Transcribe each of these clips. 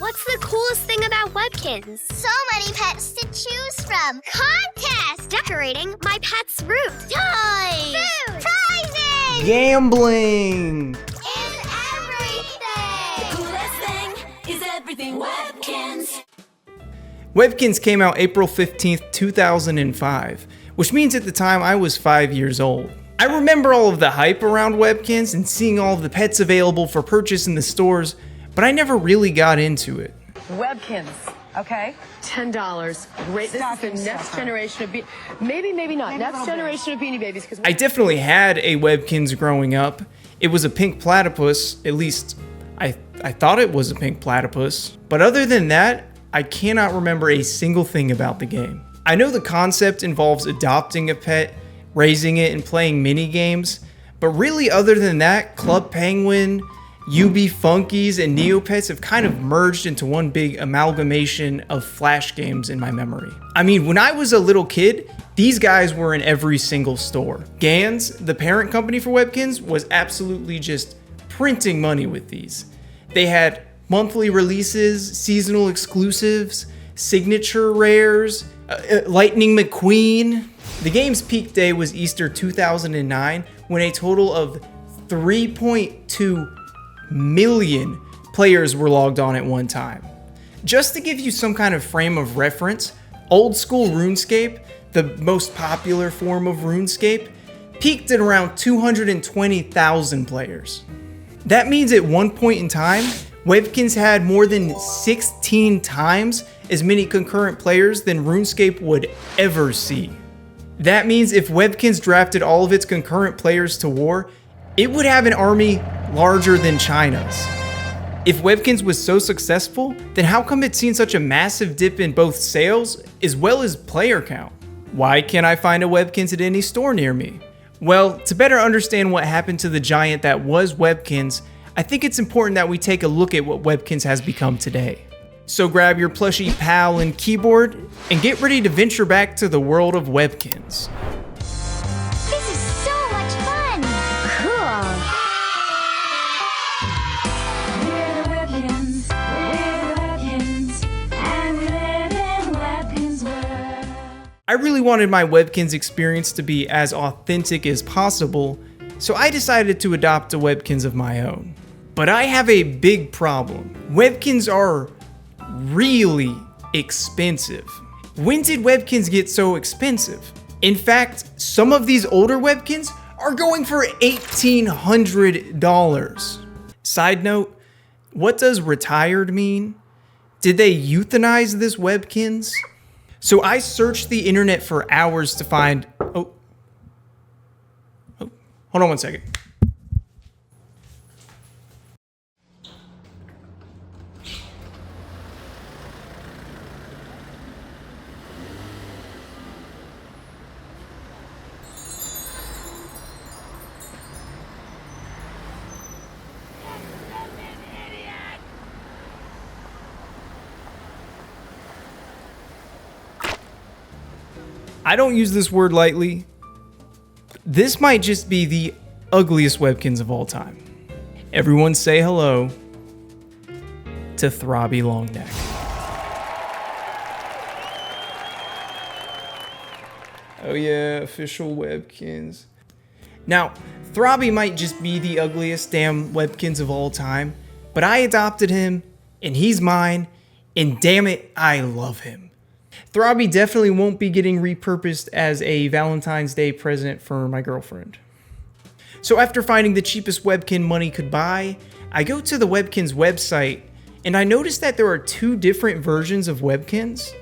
What's the coolest thing about Webkinz? So many pets to choose from. Contests! Decorating my pet's room. Toys. Food. Prizes. Gambling. Is everything. The coolest thing is everything Webkinz. Webkinz came out April 15th, 2005, which means at the time I was 5 years old. I remember all of the hype around Webkinz and seeing all of the pets available for purchase in the stores, but I never really got into it. Webkinz, okay? $10. Great. This is the next generation of maybe not. Next generation of Beanie Babies. I definitely had a Webkinz growing up. It was a pink platypus, at least I thought it was a pink platypus. But other than that, I cannot remember a single thing about the game. I know the concept involves adopting a pet, raising it, and playing mini games, but really other than that, Club Penguin, UB Funkies, and Neopets have kind of merged into one big amalgamation of Flash games in my memory. I mean, when I was a little kid, these guys were in every single store. Gans, the parent company for Webkinz, was absolutely just printing money with these. They had monthly releases, seasonal exclusives, signature rares, Lightning McQueen. The game's peak day was Easter 2009, when a total of 3.2 million players were logged on at one time. Just to give you some kind of frame of reference, old school RuneScape, the most popular form of RuneScape, peaked at around 220,000 players. That means at one point in time, Webkinz had more than 16 times as many concurrent players than RuneScape would ever see. That means if Webkinz drafted all of its concurrent players to war, it would have an army larger than China's. If Webkinz was so successful, then how come it's seen such a massive dip in both sales as well as player count? Why can't I find a Webkinz at any store near me? Well, to better understand what happened to the giant that was Webkinz, I think it's important that we take a look at what Webkinz has become today. So grab your plushy pal and keyboard and get ready to venture back to the world of Webkinz. This is so much fun. Cool. We're the Webkinz, and we live in Webkinz world. I really wanted my Webkinz experience to be as authentic as possible, so I decided to adopt a Webkinz of my own. But I have a big problem. Webkinz are really expensive. When did Webkinz get so expensive? In fact, some of these older Webkinz are going for $1,800. Side note, what does retired mean? Did they euthanize this Webkinz? So I searched the internet for hours to find, hold on one second. I don't use this word lightly. This might just be the ugliest Webkinz of all time. Everyone say hello to Throbby Longneck. Oh yeah, official Webkinz. Now, Throbby might just be the ugliest damn Webkinz of all time, but I adopted him, and he's mine, and damn it, I love him. Throbby definitely won't be getting repurposed as a Valentine's Day present for my girlfriend. So after finding the cheapest Webkinz money could buy, I go to the Webkinz website, and I noticed that there are two different versions of Webkinz.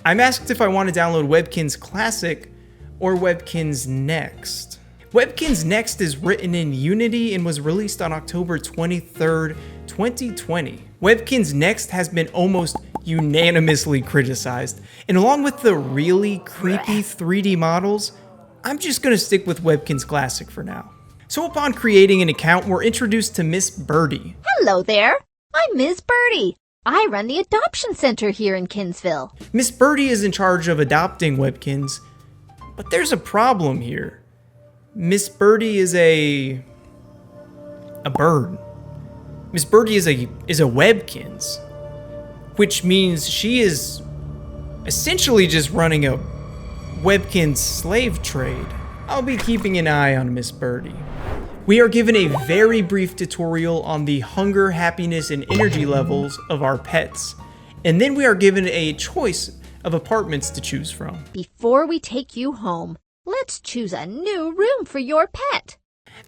I'm asked if I want to download Webkinz Classic or Webkinz Next. Webkinz Next is written in Unity and was released on October 23rd, 2020. Webkinz Next has been almost unanimously criticized, and along with the really creepy 3D models, I'm just gonna stick with Webkinz Classic for now. So upon creating an account, we're introduced to Miss Birdie. Hello there. I'm Ms. Birdie. I run the adoption center here in Kinsville. Miss Birdie is in charge of adopting Webkinz, but there's a problem here. Miss Birdie is a bird. Miss Birdie is a Webkinz. which means she is essentially just running a Webkinz slave trade. I'll be keeping an eye on Miss Birdie. We are given a very brief tutorial on the hunger, happiness, and energy levels of our pets. And then we are given a choice of apartments to choose from. Before we take you home, let's choose a new room for your pet.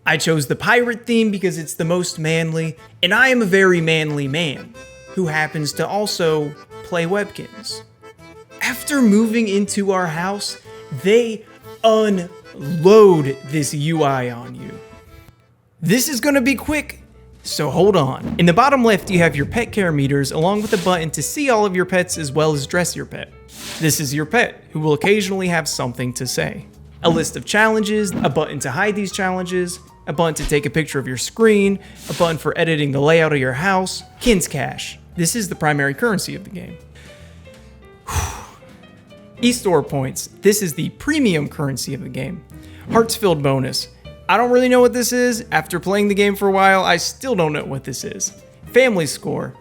I chose the pirate theme because it's the most manly, and I am a very manly man who happens to also play Webkinz. After moving into our house, they unload this UI on you. This is gonna be quick, so hold on. In the bottom left, you have your pet care meters along with a button to see all of your pets as well as dress your pet. This is your pet, who will occasionally have something to say. A list of challenges, a button to hide these challenges, a button to take a picture of your screen, a button for editing the layout of your house, Kinz Cash. This is the primary currency of the game. eStore points. This is the premium currency of the game. Hearts filled bonus. I don't really know what this is. After playing the game for a while, I still don't know what this is. Family score.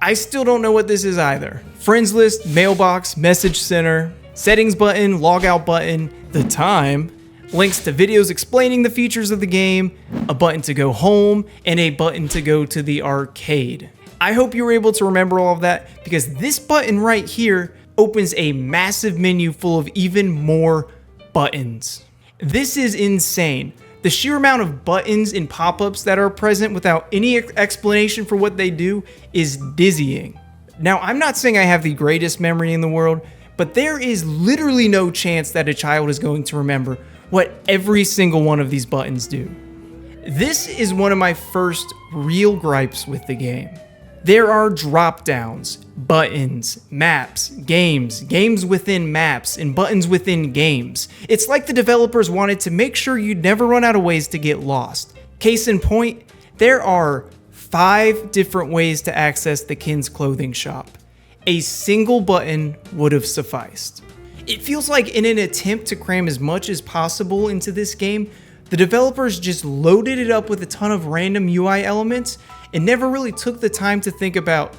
I still don't know what this is either. Friends list, mailbox, message center, settings button, logout button, the time, links to videos explaining the features of the game, a button to go home, and a button to go to the arcade. I hope you were able to remember all of that because this button right here opens a massive menu full of even more buttons. This is insane. The sheer amount of buttons and pop-ups that are present without any explanation for what they do is dizzying. Now, I'm not saying I have the greatest memory in the world, but there is literally no chance that a child is going to remember what every single one of these buttons do. This is one of my first real gripes with the game. There are drop-downs, buttons, maps, games within maps, and buttons within games. It's like the developers wanted to make sure you'd never run out of ways to get lost. Case in point, there are 5 different ways to access the Kinz clothing shop. A single button would have sufficed. It feels like in an attempt to cram as much as possible into this game, the developers just loaded it up with a ton of random UI elements and never really took the time to think about,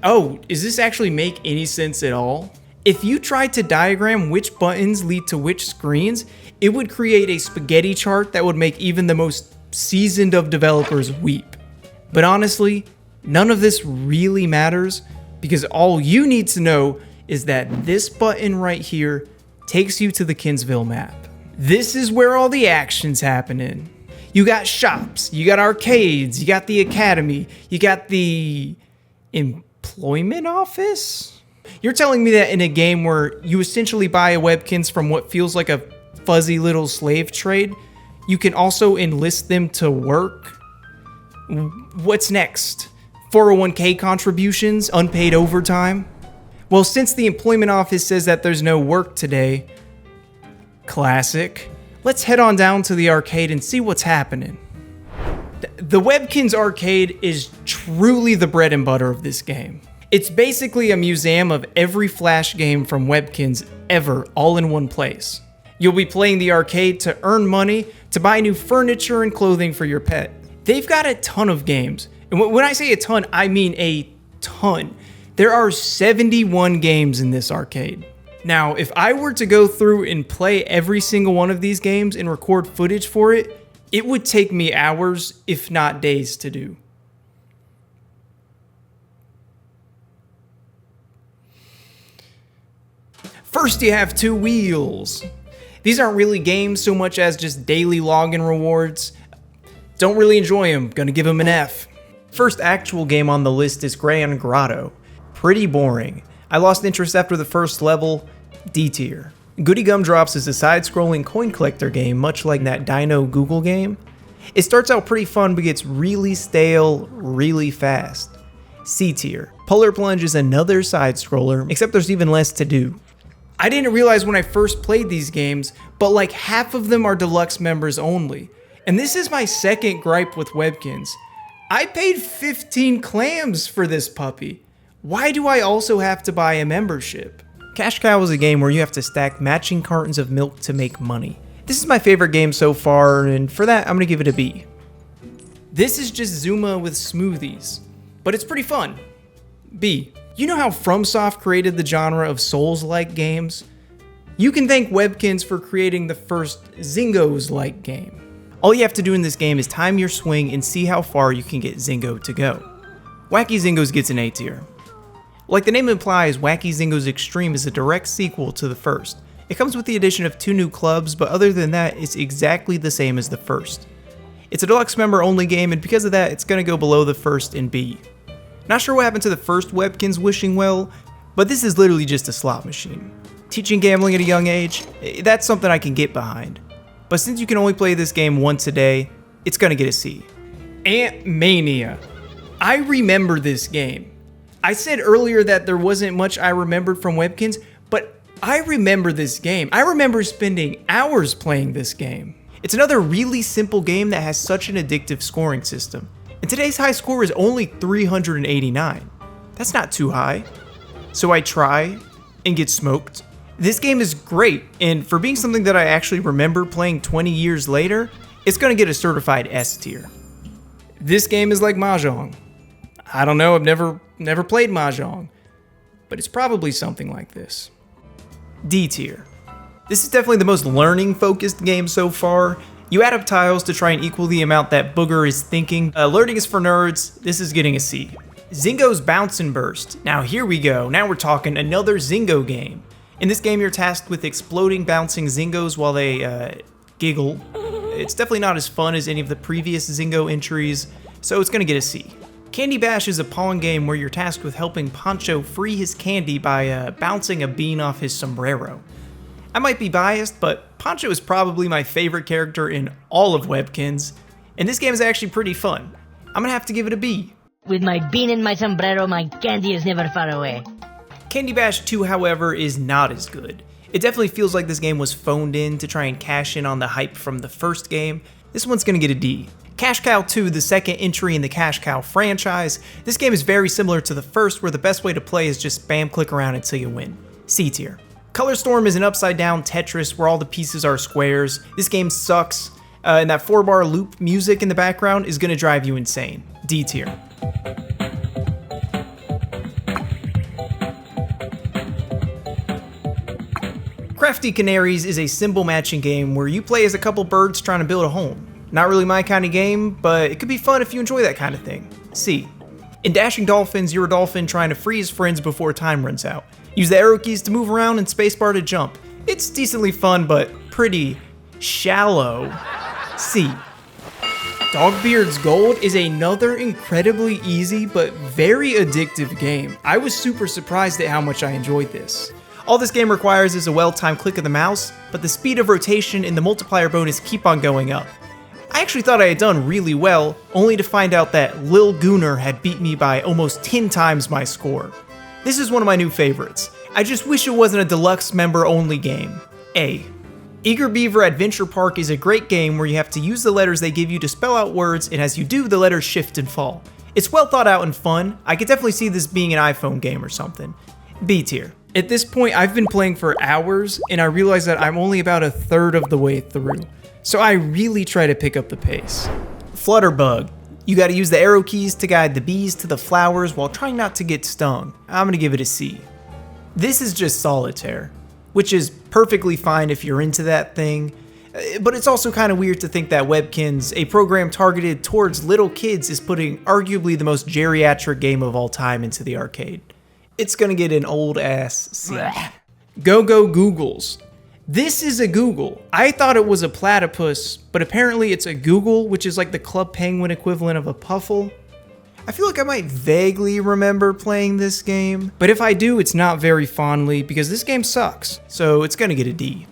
oh, does this actually make any sense at all? If you tried to diagram which buttons lead to which screens, it would create a spaghetti chart that would make even the most seasoned of developers weep. But honestly, none of this really matters because all you need to know is that this button right here takes you to the Kinzville map. This is where all the action's happening. You got shops, you got arcades, you got the academy, you got the employment office? You're telling me that in a game where you essentially buy a Webkinz from what feels like a fuzzy little slave trade, you can also enlist them to work? What's next? 401k contributions, unpaid overtime? Well, since the employment office says that there's no work today, classic, let's head on down to the arcade and see what's happening. The Webkinz arcade is truly the bread and butter of this game. It's basically a museum of every Flash game from Webkinz ever, all in one place. You'll be playing the arcade to earn money, to buy new furniture and clothing for your pet. They've got a ton of games. And when I say a ton, I mean a ton. There are 71 games in this arcade. Now, if I were to go through and play every single one of these games and record footage for it, it would take me hours, if not days, to do. First, you have 2 wheels. These aren't really games so much as just daily login rewards. Don't really enjoy them, gonna give them an F. First actual game on the list is Grand Grotto. Pretty boring. I lost interest after the first level, D tier. Goody Gumdrops is a side-scrolling coin collector game, much like that Dino Google game. It starts out pretty fun but gets really stale really fast. C tier. Polar Plunge is another side-scroller, except there's even less to do. I didn't realize when I first played these games, but like half of them are deluxe members only. And this is my second gripe with Webkinz. I paid 15 clams for this puppy. Why do I also have to buy a membership? Cash Cow is a game where you have to stack matching cartons of milk to make money. This is my favorite game so far, and for that, I'm gonna give it a B. This is just Zuma with smoothies, but it's pretty fun. B. You know how FromSoft created the genre of Souls-like games? You can thank Webkinz for creating the first Zingos-like game. All you have to do in this game is time your swing and see how far you can get Zingo to go. Wacky Zingos gets an A tier. Like the name implies, Wacky Zingos Extreme is a direct sequel to the first. It comes with the addition of 2 new clubs, but other than that, it's exactly the same as the first. It's a deluxe member only game, and because of that, it's going to go below the first in B. Not sure what happened to the first Webkinz wishing well, but this is literally just a slot machine. Teaching gambling at a young age, that's something I can get behind. But since you can only play this game once a day, it's going to get a C. Ant Mania. I remember this game. I said earlier that there wasn't much I remembered from Webkinz, but I remember this game. I remember spending hours playing this game. It's another really simple game that has such an addictive scoring system. And today's high score is only 389. That's not too high. So I try and get smoked. This game is great, and for being something that I actually remember playing 20 years later, it's gonna get a certified S tier. This game is like Mahjong. I don't know, I've never played Mahjong, but it's probably something like this. D tier. This is definitely the most learning focused game so far. You add up tiles to try and equal the amount that Booger is thinking. Learning is for nerds, this is getting a C. Zingo's Bounce and Burst. Now here we go, now we're talking another Zingo game. In this game you're tasked with exploding bouncing Zingos while they giggle. It's definitely not as fun as any of the previous Zingo entries, so it's gonna get a C. Candy Bash is a pawn game where you're tasked with helping Pancho free his candy by bouncing a bean off his sombrero. I might be biased, but Pancho is probably my favorite character in all of Webkinz, and this game is actually pretty fun. I'm gonna have to give it a B. With my bean in my sombrero, my candy is never far away. Candy Bash 2, however, is not as good. It definitely feels like this game was phoned in to try and cash in on the hype from the first game. This one's gonna get a D. Cash Cow 2, the second entry in the Cash Cow franchise. This game is very similar to the first, where the best way to play is just spam click around until you win. C tier. Color Storm is an upside down Tetris where all the pieces are squares. This game sucks, and that 4-bar loop music in the background is gonna drive you insane. D tier. Crafty Canaries is a symbol matching game where you play as a couple birds trying to build a home. Not really my kind of game, but it could be fun if you enjoy that kind of thing. C. In Dashing Dolphins, you're a dolphin trying to free his friends before time runs out. Use the arrow keys to move around and spacebar to jump. It's decently fun, but pretty shallow. C. Dogbeard's Gold is another incredibly easy but very addictive game. I was super surprised at how much I enjoyed this. All this game requires is a well-timed click of the mouse, but the speed of rotation and the multiplier bonus keep on going up. I actually thought I had done really well, only to find out that Lil Gooner had beat me by almost 10 times my score. This is one of my new favorites. I just wish it wasn't a deluxe member only game. A. Eager Beaver Adventure Park is a great game where you have to use the letters they give you to spell out words, and as you do, the letters shift and fall. It's well thought out and fun. I could definitely see this being an iPhone game or something. B tier. At this point, I've been playing for hours, and I realize that I'm only about a third of the way through. So I really try to pick up the pace. Flutterbug. You gotta use the arrow keys to guide the bees to the flowers while trying not to get stung. I'm gonna give it a C. This is just solitaire, which is perfectly fine if you're into that thing, but it's also kind of weird to think that Webkinz, a program targeted towards little kids, is putting arguably the most geriatric game of all time into the arcade. It's gonna get an old ass C. Go-Go Googles. This is a Google. I thought it was a platypus, but apparently it's a Google, which is like the Club Penguin equivalent of a puffle. I feel like I might vaguely remember playing this game, but if I do, it's not very fondly because this game sucks, so it's gonna get a D.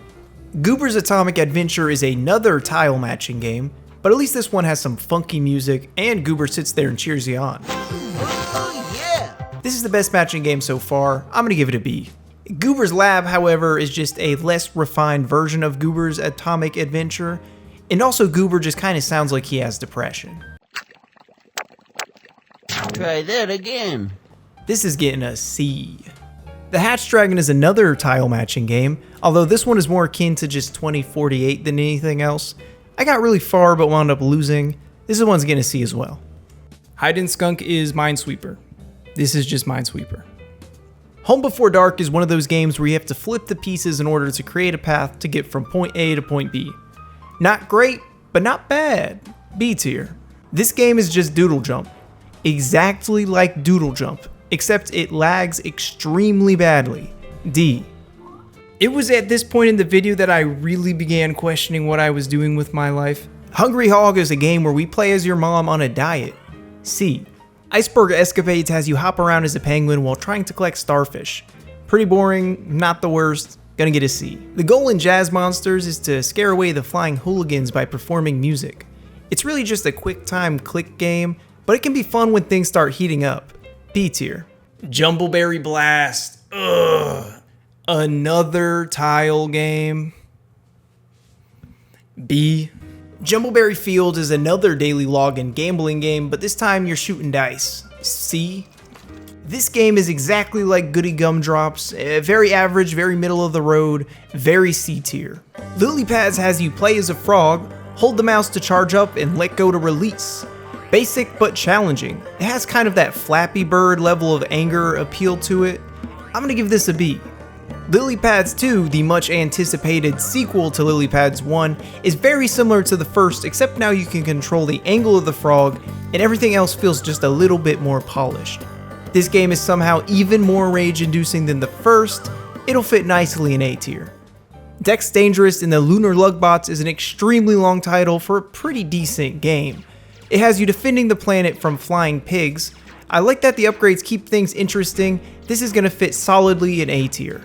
Goober's Atomic Adventure is another tile matching game, but at least this one has some funky music and Goober sits there and cheers you on. This is the best matching game so far. I'm gonna give it a B. Goober's Lab, however, is just a less refined version of Goober's Atomic Adventure, and also Goober just kind of sounds like he has depression. Try that again. This is getting a C. The Hatch Dragon is another tile matching game, although this one is more akin to just 2048 than anything else. I got really far but wound up losing. This one's getting a C as well. Hide and Skunk is Minesweeper. This is just Minesweeper. Home Before Dark is one of those games where you have to flip the pieces in order to create a path to get from point A to point B. Not great, but not bad. B tier. This game is just Doodle Jump. Exactly like Doodle Jump, except it lags extremely badly. D. It was at this point in the video that I really began questioning what I was doing with my life. Hungry Hog is a game where we play as your mom on a diet. C. Iceberg Escapades has you hop around as a penguin while trying to collect starfish. Pretty boring, not the worst, gonna get a C. The goal in Jazz Monsters is to scare away the flying hooligans by performing music. It's really just a quick time click game, but it can be fun when things start heating up. B tier. Jumbleberry Blast. Ugh. Another tile game. B. Jumbleberry Field is another daily login gambling game, but this time you're shooting dice. C. This game is exactly like Goody Gumdrops, very average, very middle of the road, very C tier. Lily Pads has you play as a frog, hold the mouse to charge up, and let go to release. Basic but challenging. It has kind of that Flappy Bird level of anger appeal to it. I'm gonna give this a B. Lily Pads 2, the much anticipated sequel to Lily Pads 1, is very similar to the first, except now you can control the angle of the frog, and everything else feels just a little bit more polished. This game is somehow even more rage-inducing than the first. It'll fit nicely in A tier. Dex Dangerous in the Lunar Lugbots is an extremely long title for a pretty decent game. It has you defending the planet from flying pigs. I like that the upgrades keep things interesting. This is gonna fit solidly in A tier.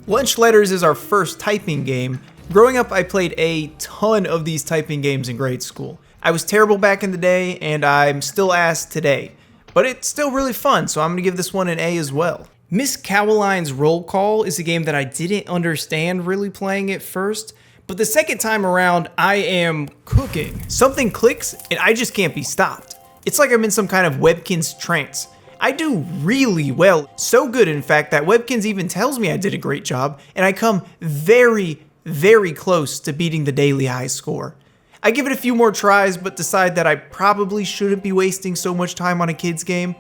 Lunch Letters is our first typing game. Growing up, I played a ton of these typing games in grade school. I was terrible back in the day, and I'm still ass today. But it's still really fun, so I'm gonna give this one an A as well. Miss Cowaline's Roll Call is a game that I didn't understand really playing at first, but the second time around, I am cooking. Something clicks, and I just can't be stopped. It's like I'm in some kind of Webkinz trance. I do really well, so good in fact that Webkinz even tells me I did a great job, and I come very, very close to beating the daily high score. I give it a few more tries, but decide that I probably shouldn't be wasting so much time on a kid's game.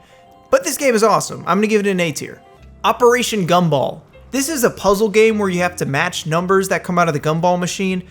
But this game is awesome. I'm gonna give it an A tier. Operation Gumball. This is a puzzle game where you have to match numbers that come out of the gumball machine.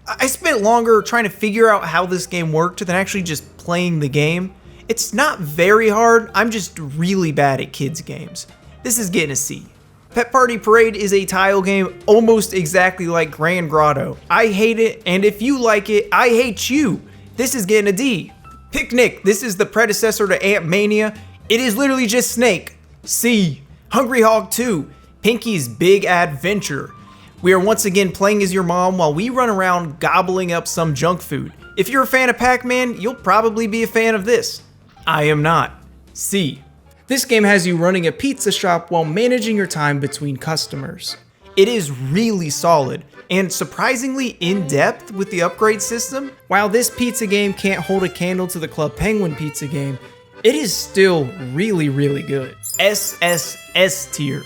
I spent longer trying to figure out how this game worked than actually just playing the game. It's not very hard, I'm just really bad at kids games. This is getting a C. Pet Party Parade is a tile game almost exactly like Grand Grotto. I hate it, and if you like it, I hate you. This is getting a D. Picnic, this is the predecessor to Ant Mania. It is literally just Snake. C. Hungry Hog 2, Pinky's Big Adventure. We are once again playing as your mom while we run around gobbling up some junk food. If you're a fan of Pac-Man, you'll probably be a fan of this. I am not. C. This game has you running a pizza shop while managing your time between customers. It is really solid and surprisingly in-depth with the upgrade system. While this pizza game can't hold a candle to the Club Penguin pizza game, it is still really, really good. S tier.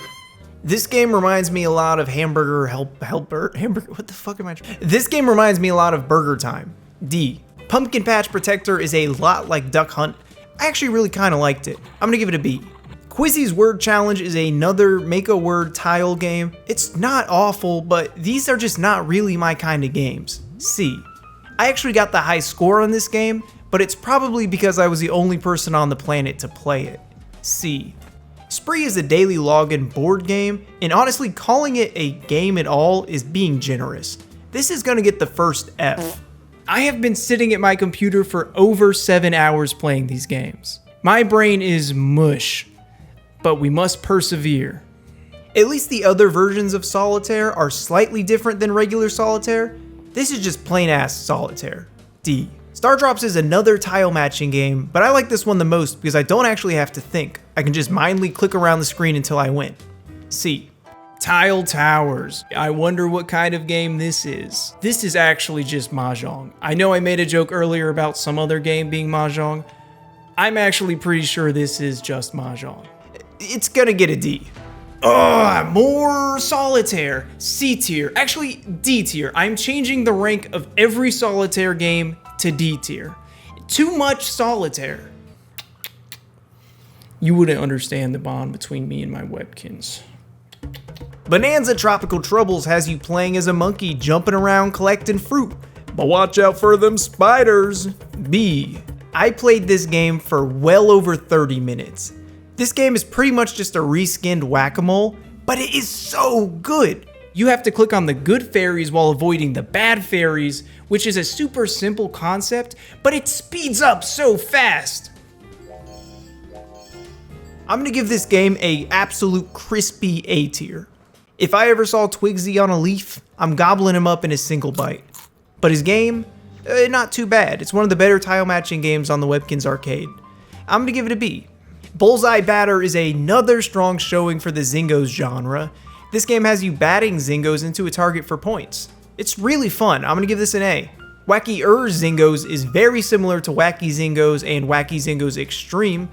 This game reminds me a lot of Hamburger, what the fuck am I? This game reminds me a lot of Burger Time. D. Pumpkin Patch Protector is a lot like Duck Hunt. I actually really kind of liked it. I'm gonna give it a B. Quizzy's Word Challenge is another make a word tile game. It's not awful, but these are just not really my kind of games. C. I actually got the high score on this game, but it's probably because I was the only person on the planet to play it. C. Spree is a daily login board game, and honestly calling it a game at all is being generous. This is gonna get the first F. I have been sitting at my computer for over 7 hours playing these games. My brain is mush, but we must persevere. At least the other versions of Solitaire are slightly different than regular Solitaire. This is just plain ass Solitaire. D. Star Drops is another tile matching game, but I like this one the most because I don't actually have to think. I can just mindly click around the screen until I win. C. Tile Towers. I wonder what kind of game this is. This is actually just Mahjong. I know I made a joke earlier about some other game being Mahjong. I'm actually pretty sure this is just Mahjong. It's gonna get a D. Ugh, more Solitaire. C tier. Actually, D tier. I'm changing the rank of every Solitaire game to D tier. Too much Solitaire. You wouldn't understand the bond between me and my Webkinz. Bonanza Tropical Troubles has you playing as a monkey jumping around collecting fruit, but watch out for them spiders. B. I played this game for well over 30 minutes. This game is pretty much just a reskinned whack-a-mole, but it is so good. You have to click on the good fairies while avoiding the bad fairies, which is a super simple concept, but it speeds up so fast. I'm gonna give this game a absolute crispy A tier. If I ever saw Twigsy on a leaf, I'm gobbling him up in a single bite. But his game, not too bad. It's one of the better tile matching games on the Webkinz arcade. I'm gonna give it a B. Bullseye Batter is another strong showing for the Zingos genre. This game has you batting Zingos into a target for points. It's really fun. I'm gonna give this an A. Wacky Zingos is very similar to Wacky Zingos and Wacky Zingos Extreme,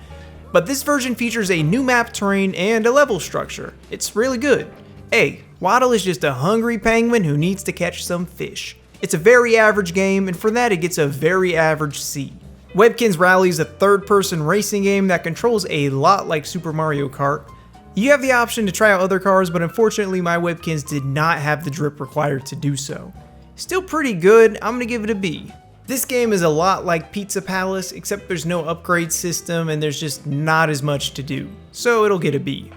but this version features a new map terrain and a level structure. It's really good. A. Waddle is just a hungry penguin who needs to catch some fish. It's a very average game, and for that it gets a very average C. Webkinz Rally is a third-person racing game that controls a lot like Super Mario Kart. You have the option to try out other cars, but unfortunately my Webkinz did not have the drip required to do so. Still pretty good, I'm gonna give it a B. This game is a lot like Pizza Palace, except there's no upgrade system and there's just not as much to do, so it'll get a B.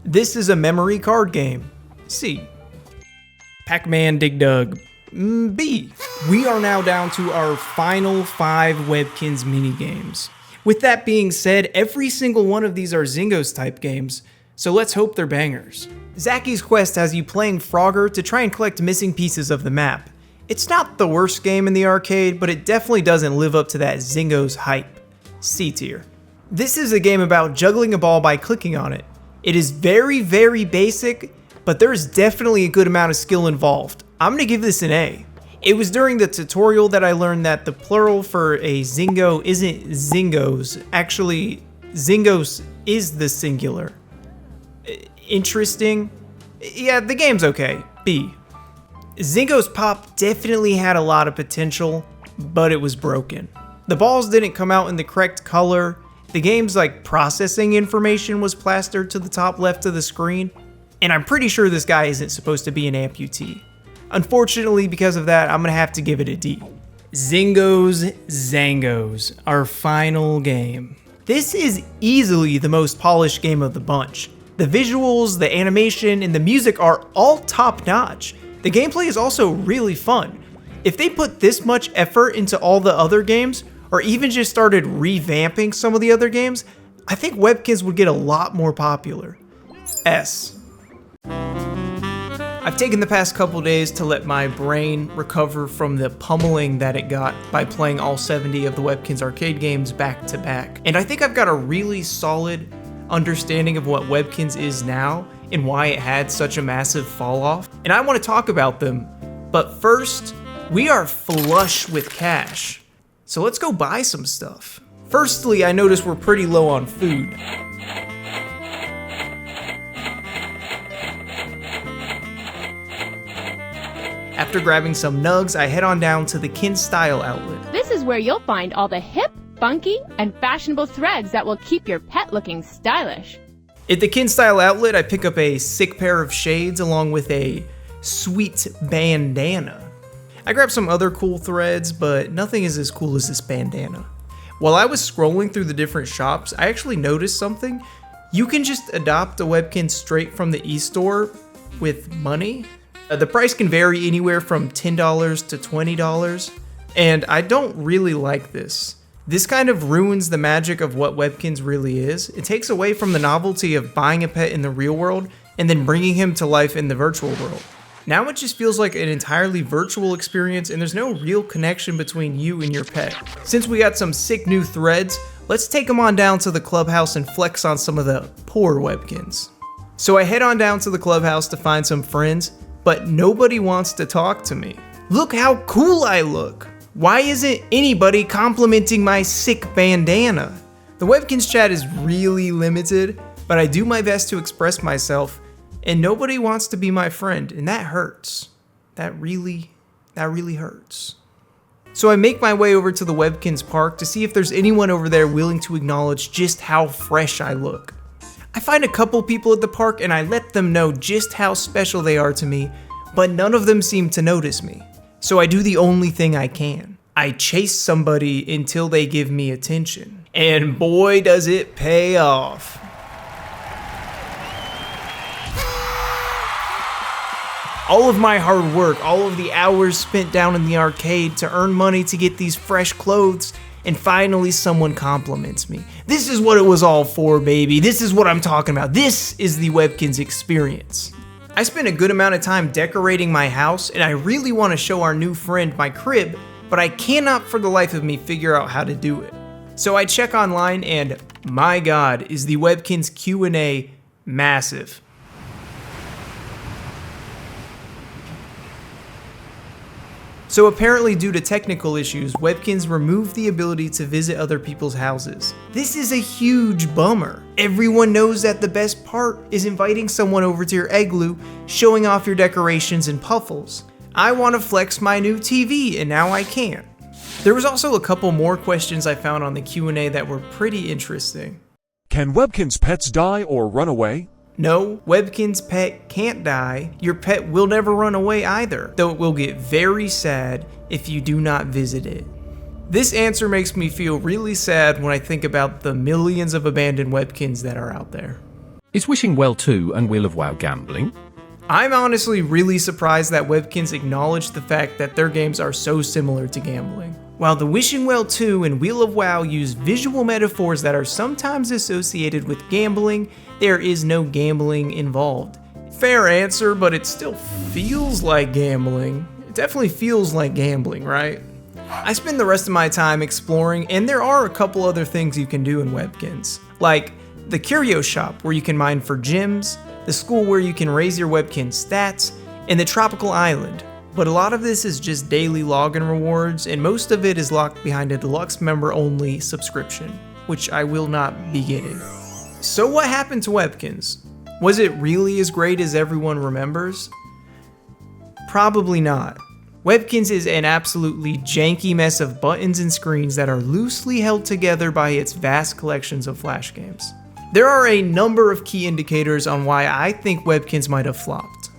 This is a memory card game. C. Pac-Man Dig Dug. B. We are now down to our final 5 Webkinz minigames. With that being said, every single one of these are Zingos type games, so let's hope they're bangers. Zacky's Quest has you playing Frogger to try and collect missing pieces of the map. It's not the worst game in the arcade, but it definitely doesn't live up to that Zingos hype. C tier. This is a game about juggling a ball by clicking on it. It is very, very basic, but there's definitely a good amount of skill involved. I'm gonna give this an A. It was during the tutorial that I learned that the plural for a Zingo isn't Zingos. Actually, Zingos is the singular. Interesting. Yeah, the game's okay. B. Zingos Pop definitely had a lot of potential, but it was broken. The balls didn't come out in the correct color. The game's processing information was plastered to the top left of the screen, and I'm pretty sure this guy isn't supposed to be an amputee. Unfortunately, because of that, I'm gonna have to give it a D. Zingos Zangos, our final game. This is easily the most polished game of the bunch. The visuals, the animation, and the music are all top notch. The gameplay is also really fun. If they put this much effort into all the other games, or even just started revamping some of the other games, I think Webkinz would get a lot more popular. S. I've taken the past couple days to let my brain recover from the pummeling that it got by playing all 70 of the Webkinz arcade games back to back. And I think I've got a really solid understanding of what Webkinz is now and why it had such a massive fall off. And I want to talk about them, but first, we are flush with cash. So let's go buy some stuff. Firstly, I noticed we're pretty low on food. After grabbing some nugs, I head on down to the Kinz Style outlet. This is where you'll find all the hip, funky, and fashionable threads that will keep your pet looking stylish. At the Kinz Style outlet, I pick up a sick pair of shades along with a sweet bandana. I grab some other cool threads, but nothing is as cool as this bandana. While I was scrolling through the different shops, I actually noticed something. You can just adopt a Webkinz straight from the e-store with money. The price can vary anywhere from $10 to $20, and I don't really like this. This kind of ruins the magic of what Webkinz really is. It takes away from the novelty of buying a pet in the real world and then bringing him to life in the virtual world. Now it just feels like an entirely virtual experience and there's no real connection between you and your pet. Since we got some sick new threads, let's take them on down to the clubhouse and flex on some of the poor Webkinz. So I head on down to the clubhouse to find some friends, but nobody wants to talk to me. Look how cool I look! Why isn't anybody complimenting my sick bandana? The Webkinz chat is really limited, but I do my best to express myself, and nobody wants to be my friend, and that hurts. That really hurts. So I make my way over to the Webkinz park to see if there's anyone over there willing to acknowledge just how fresh I look. I find a couple people at the park and I let them know just how special they are to me, but none of them seem to notice me. So I do the only thing I can. I chase somebody until they give me attention. And boy, does it pay off. All of my hard work, all of the hours spent down in the arcade to earn money to get these fresh clothes, and finally someone compliments me. This is what it was all for, baby. This is what I'm talking about. This is the Webkinz experience. I spent a good amount of time decorating my house, and I really want to show our new friend my crib, but I cannot for the life of me figure out how to do it. So I check online, and my God, is the Webkinz Q&A massive. So apparently due to technical issues, Webkinz removed the ability to visit other people's houses. This is a huge bummer. Everyone knows that the best part is inviting someone over to your igloo, showing off your decorations and puffles. I want to flex my new TV and now I can't. There was also a couple more questions I found on the Q&A that were pretty interesting. Can Webkinz pets die or run away? No, Webkinz pet can't die. Your pet will never run away either, though it will get very sad if you do not visit it. This answer makes me feel really sad when I think about the millions of abandoned Webkinz that are out there. Is Wishing Well 2 and Wheel of WoW gambling? I'm honestly really surprised that Webkinz acknowledged the fact that their games are so similar to gambling. While the Wishing Well 2 and Wheel of WoW use visual metaphors that are sometimes associated with gambling, there is no gambling involved. Fair answer, but it still feels like gambling. It definitely feels like gambling, right? I spend the rest of my time exploring, and there are a couple other things you can do in Webkinz, like the Curio Shop where you can mine for gems, the school where you can raise your Webkinz stats, and the Tropical Island. But a lot of this is just daily login rewards, and most of it is locked behind a deluxe member only subscription, which I will not be getting. So what happened to Webkinz? Was it really as great as everyone remembers? Probably not. Webkinz is an absolutely janky mess of buttons and screens that are loosely held together by its vast collections of Flash games. There are a number of key indicators on why I think Webkinz might have flopped.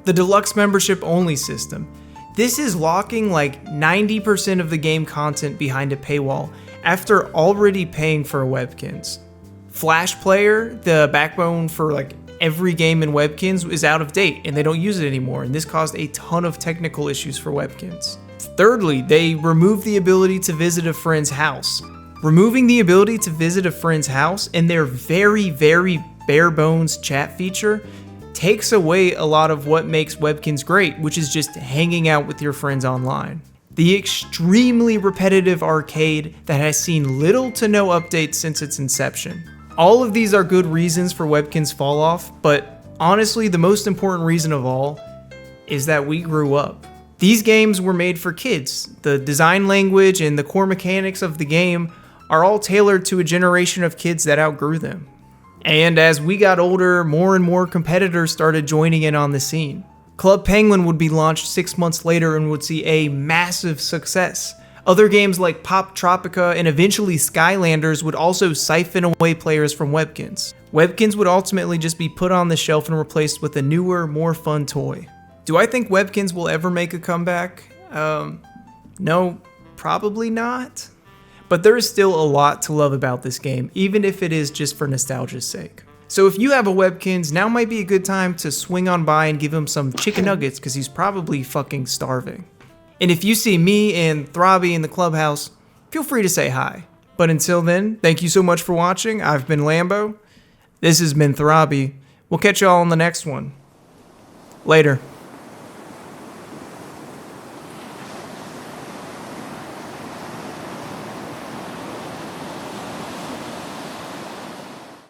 The deluxe membership only system. This is locking like 90% of the game content behind a paywall after already paying for a Webkinz. Flash Player, the backbone for like every game in Webkinz, is out of date and they don't use it anymore, and this caused a ton of technical issues for Webkinz. Thirdly, they removed the ability to visit a friend's house. Removing the ability to visit a friend's house and their very, very bare bones chat feature takes away a lot of what makes Webkinz great, which is just hanging out with your friends online. The extremely repetitive arcade that has seen little to no updates since its inception. All of these are good reasons for Webkinz fall off, but honestly the most important reason of all is that we grew up. These games were made for kids. The design language and the core mechanics of the game are all tailored to a generation of kids that outgrew them. And as we got older, more and more competitors started joining in on the scene. Club Penguin would be launched 6 months later and would see a massive success. Other games like Pop Tropica and eventually Skylanders would also siphon away players from Webkinz. Webkinz would ultimately just be put on the shelf and replaced with a newer, more fun toy. Do I think Webkinz will ever make a comeback? No, probably not. But there is still a lot to love about this game, even if it is just for nostalgia's sake. So if you have a Webkinz, now might be a good time to swing on by and give him some chicken nuggets because he's probably fucking starving. And if you see me and Throbby in the clubhouse, feel free to say hi. But until then, thank you so much for watching. I've been Lambo. This has been Throbby. We'll catch y'all on the next one. Later.